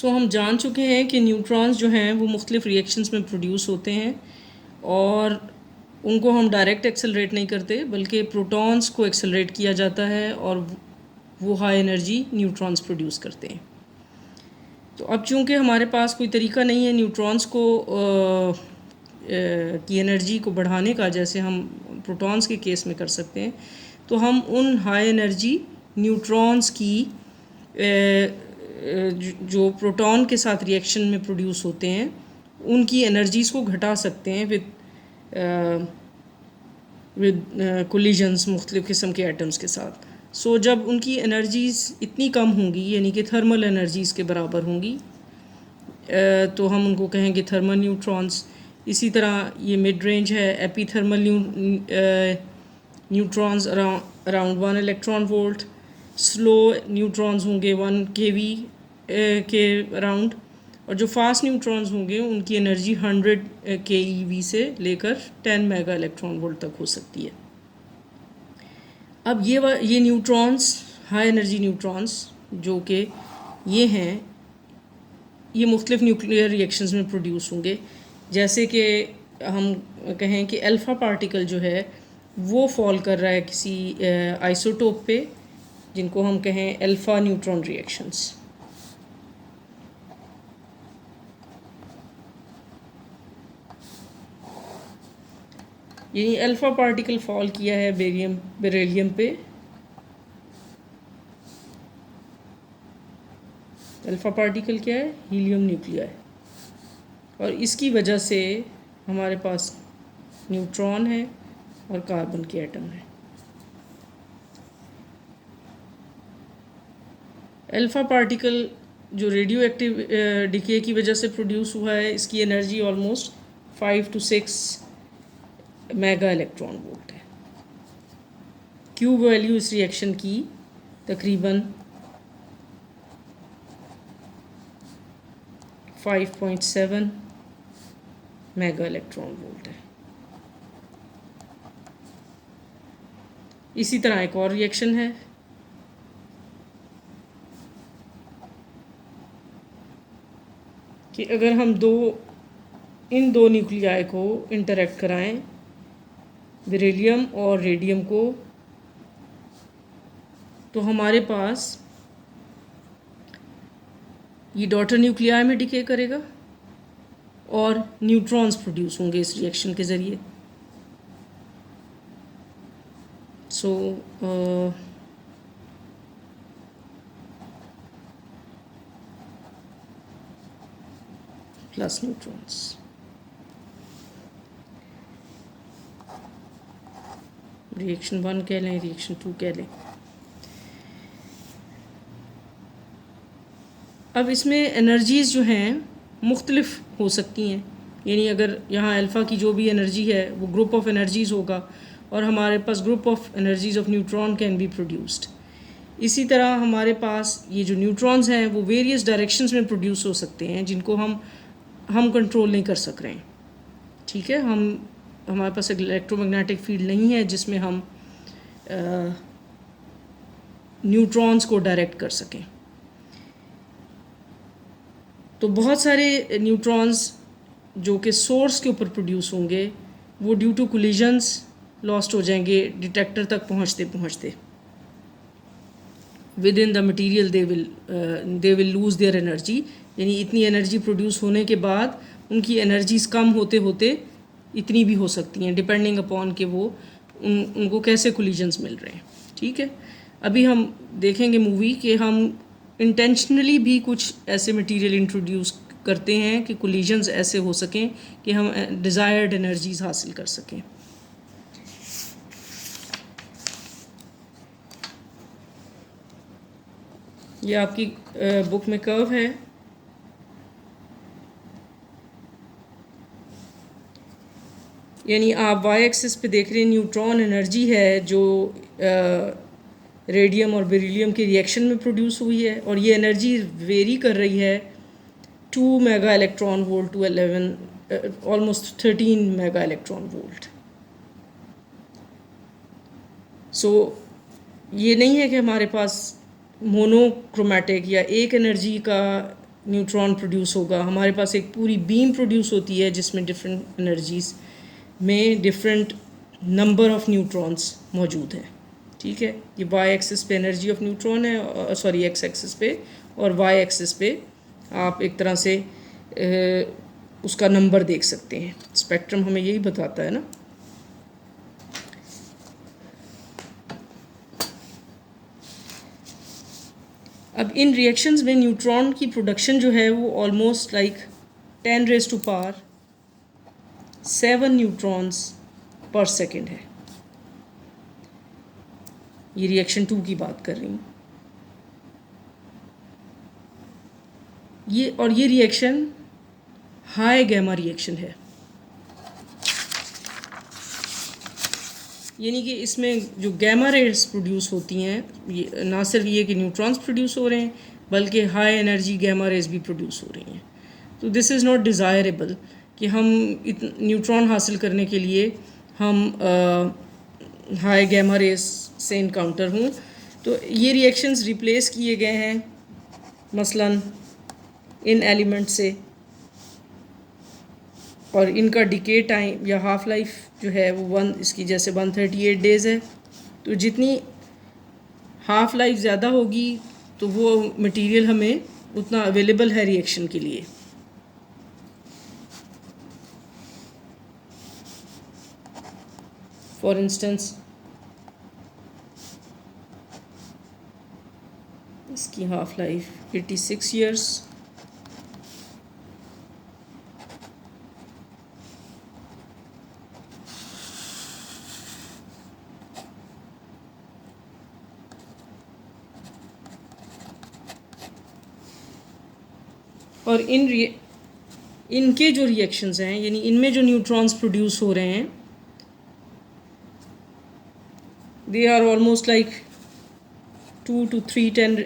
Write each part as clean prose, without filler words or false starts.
हम जान चुके हैं कि न्यूट्रॉन्स जो हैं वो मुख्तलिफ़ रिएक्शंस में प्रोड्यूस होते हैं और उनको हम डायरेक्ट एक्सेलरेट नहीं करते बल्कि प्रोटॉन्स को एक्सेलरेट किया जाता है और वो हाई एनर्जी न्यूट्रॉन्स प्रोड्यूस करते हैं। तो अब चूँकि हमारे पास कोई तरीका नहीं है न्यूट्रॉन्स को की एनर्जी को बढ़ाने का, जैसे हम प्रोटॉन्स के केस में कर सकते हैं, तो हम उन हाई एनर्जी न्यूट्रॉन्स की जो प्रोटॉन के साथ रिएक्शन में प्रोड्यूस होते हैं उनकी एनर्जीज़ को घटा सकते हैं विद कोलिजन्स मुख्तलिफ़ किस्म के एटम्स के साथ। जब उनकी एनर्जीज़ इतनी कम होंगी, यानी कि थर्मल एनर्जीज़ के बराबर होंगी, तो हम उनको कहेंगे थर्मल न्यूट्रॉन्स। इसी तरह ये मिड रेंज है, epithermal neutrons around 1 electron volt. Slow neutrons होंगे 1 kV के अराउंड, और जो फास्ट न्यूट्रॉन्स होंगे उनकी एनर्जी 100 keV से लेकर 10 मेगा इलेक्ट्रॉन वोल्ट तक हो सकती है। अब ये न्यूट्रॉन्स, हाई एनर्जी न्यूट्रॉन्स जो कि ये हैं, ये मुख्तलिफ़ न्यूक्लियर रिएक्शंस में प्रोड्यूस होंगे। जैसे कि हम कहें कि अल्फ़ा पार्टिकल जो है वो फॉल कर रहा है किसी आइसोटोप पे, जिनको हम कहें अल्फ़ा न्यूट्रॉन रिएक्शंस। यानी अल्फ़ा पार्टिकल फॉल किया है बेरिलियम पे, अल्फ़ा पार्टिकल क्या है? हीलियम न्यूक्लियाई, और इसकी वजह से हमारे पास न्यूट्रॉन है और कार्बन के एटम है। अल्फ़ा पार्टिकल जो रेडियो एक्टिव डिके की वजह से प्रोड्यूस हुआ है, इसकी energy almost 5 to 6 mega electron volt है। क्यू वैल्यू इस रिएक्शन की तकरीबन 5.7 मेगा इलेक्ट्रॉन वोल्ट है। इसी तरह एक और रिएक्शन है, कि अगर हम इन दो न्यूक्लियाई को इंटरेक्ट कराएं, बेरिलियम और रेडियम को, तो हमारे पास ये डॉटर न्यूक्लियाई में डिके करेगा और न्यूट्रॉन्स प्रोड्यूस होंगे इस रिएक्शन के ज़रिए। Plus neutrons. रिएक्शन 1 कह लें, रिएक्शन 2 कह लें। अब इसमें एनर्जीज़ जो हैं मुख्तलिफ हो सकती हैं, यानी अगर यहाँ अल्फ़ा की जो भी एनर्जी है वो ग्रुप ऑफ एनर्जीज़ होगा, और हमारे पास group of energies of neutron can be produced. इसी तरह हमारे पास ये जो न्यूट्रॉन्स हैं वो वेरियस डायरेक्शंस में प्रोड्यूस हो सकते हैं, जिनको हम कंट्रोल नहीं कर सक रहे हैं। ठीक है, हमारे पास एक इलेक्ट्रोमैग्नेटिक फील्ड नहीं है जिसमें हम न्यूट्रॉन्स को डायरेक्ट कर सकें। तो बहुत सारे न्यूट्रॉन्स जो कि सोर्स के ऊपर प्रोड्यूस होंगे वो ड्यू टू कोलिजन्स लॉस्ट हो जाएंगे डिटेक्टर तक पहुंचते पहुंचते। With in the material they will lose their energy, यानी इतनी एनर्जी प्रोड्यूस होने के बाद उनकी एनर्जीज़ कम होते होते इतनी भी हो सकती हैं, डिपेंडिंग अपॉन कि वो उनको कैसे कोलिजन्स मिल रहे हैं। ठीक है, अभी हम देखेंगे मूवी कि हम इंटेंशनली भी कुछ ऐसे मटेरियल इंट्रोड्यूस करते हैं कि कोलिजन्स ऐसे हो सकें कि हम डिज़ायर्ड एनर्जीज हासिल कर सकें। ये आपकी बुक में कर्व है। यानी आप वाई एक्सिस पे देख रहे हैं न्यूट्रॉन एनर्जी है जो रेडियम और बेरिलियम के रिएक्शन में प्रोड्यूस हुई है, और ये एनर्जी वेरी कर रही है 2 mega electron volt to 11 almost 13 mega electron volt. ये नहीं है कि हमारे पास मोनोक्रोमैटिक या एक एनर्जी का न्यूट्रॉन प्रोड्यूस होगा। हमारे पास एक पूरी बीम प्रोड्यूस होती है जिसमें डिफरेंट एनर्जीज में डिफरेंट नंबर ऑफ न्यूट्रॉन्स मौजूद हैं। ठीक है, ये वाई एक्सिस पे एनर्जी ऑफ न्यूट्रॉन है, सॉरी एक्स एक्सिस पे, और वाई एक्सिस पे आप एक तरह से उसका नंबर देख सकते हैं। स्पेक्ट्रम हमें यही बताता है ना। अब इन रिएक्शंस में न्यूट्रॉन की प्रोडक्शन जो है वो almost like 10⁻⁷ neutrons per second है। ये रिएक्शन 2 की बात कर रही हूँ। ये रिएक्शन हाई गैमा रिएक्शन है, यानी कि इसमें जो गैमा रेज प्रोड्यूस होती हैं, ये ना सिर्फ ये कि न्यूट्रॉन्स प्रोड्यूस हो रहे हैं बल्कि हाई एनर्जी गैमा रेज भी प्रोड्यूस हो रही हैं। तो दिस इज़ नॉट डिज़ायरेबल कि हम न्यूट्रॉन हासिल करने के लिए हम हाई गैमा रेज से इनकाउंटर हूँ। तो ये रिएक्शंस रिप्लेस किए गए हैं मसलन इन एलिमेंट से, और इनका डिके टाइम या हाफ लाइफ जो है वो इसकी जैसे 138 डेज़ है। तो जितनी हाफ लाइफ ज़्यादा होगी तो वो मटेरियल हमें उतना अवेलेबल है रिएक्शन के लिए। फॉर इंस्टेंस इसकी हाफ लाइफ 86 ईयर्स, और इनके जो रिएक्शंस हैं, यानी इनमें जो न्यूट्रॉन्स प्रोड्यूस हो रहे हैं, they are almost like 2 to 3 10⁻⁶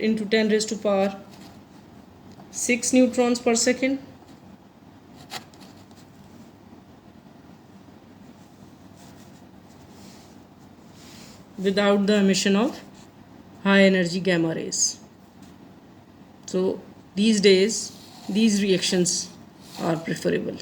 neutrons per second. without the emission of high energy gamma rays. So these days these reactions are preferable.